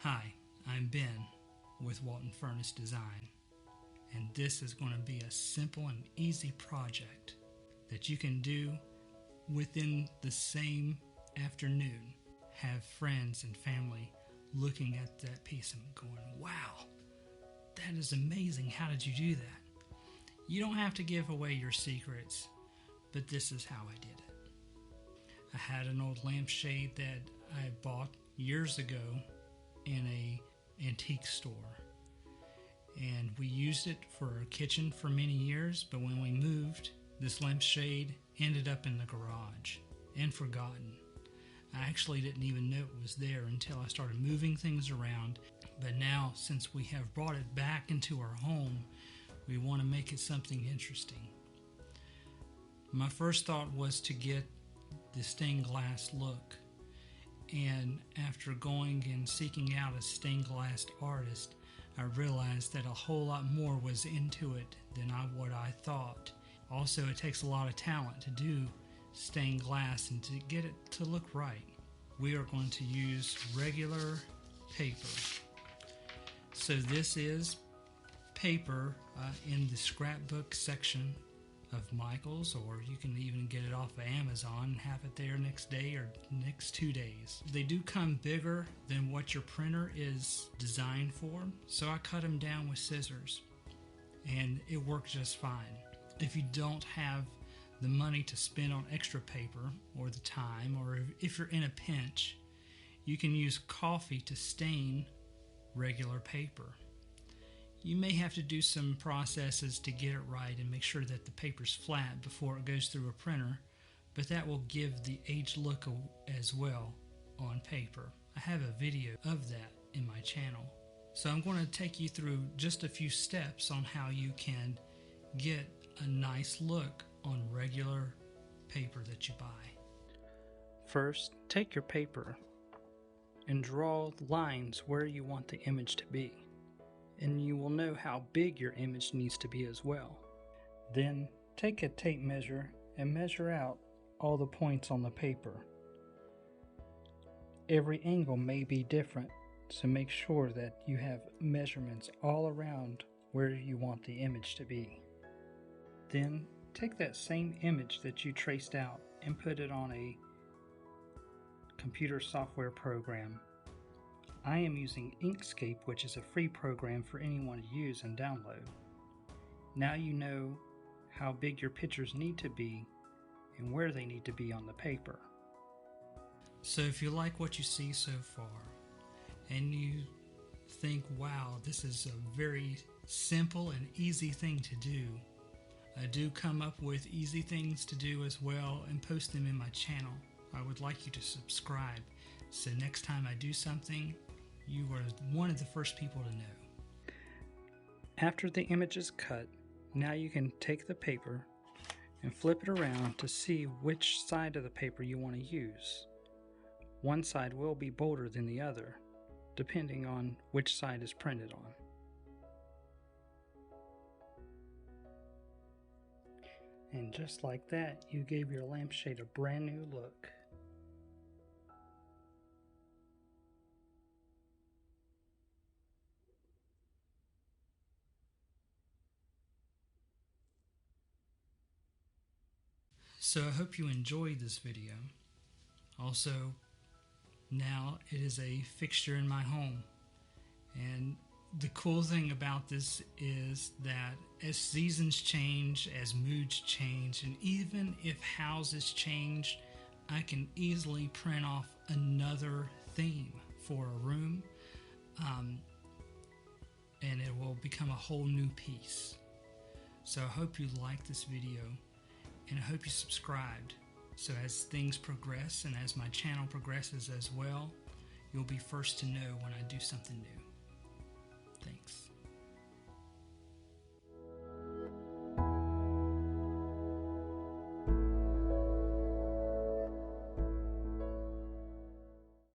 Hi, I'm Ben with Walton Furnace Design, and this is going to be a simple and easy project that you can do within the same afternoon. Have friends and family looking at that piece and going, wow, that is amazing. How did you do that? You don't have to give away your secrets, but this is how I did it. I had an old lampshade that I bought years ago in a antique store, and we used it for our kitchen for many years, but when we moved, this lampshade ended up in the garage and forgotten. I actually didn't even know it was there until I started moving things around, but now since we have brought it back into our home, we want to make it something interesting. My first thought was to get the stained glass look, and after going and seeking out a stained glass artist, I realized that a whole lot more was into it than what I thought. Also, it takes a lot of talent to do stained glass and to get it to look right. We are going to use regular paper. So this is paper in the scrapbook section of Michael's, or you can even get it off of Amazon and have it there next day or next 2 days. They do come bigger than what your printer is designed for, so I cut them down with scissors and it worked just fine. If you don't have the money to spend on extra paper or the time, or if you're in a pinch, you can use coffee to stain regular paper. You may have to do some processes to get it right and make sure that the paper's flat before it goes through a printer, but that will give the aged look as well on paper. I have a video of that in my channel. So I'm going to take you through just a few steps on how you can get a nice look on regular paper that you buy. First, take your paper and draw lines where you want the image to be, and you will know how big your image needs to be as well. Then take a tape measure and measure out all the points on the paper. Every angle may be different, so make sure that you have measurements all around where you want the image to be. Then take that same image that you traced out and put it on a computer software program. I am using Inkscape, which is a free program for anyone to use and download. Now you know how big your pictures need to be and where they need to be on the paper. So if you like what you see so far and you think, wow, this is a very simple and easy thing to do, I do come up with easy things to do as well and post them in my channel. I would like you to subscribe, so next time I do something, you are one of the first people to know. After the image is cut, now you can take the paper and flip it around to see which side of the paper you want to use. One side will be bolder than the other, depending on which side is printed on. And just like that, you gave your lampshade a brand new look. So I hope you enjoyed this video. Also, now it is a fixture in my home. And the cool thing about this is that as seasons change, as moods change, and even if houses change, I can easily print off another theme for a room, and it will become a whole new piece. So I hope you liked this video, and I hope you subscribed, so as things progress and as my channel progresses as well, you'll be first to know when I do something new.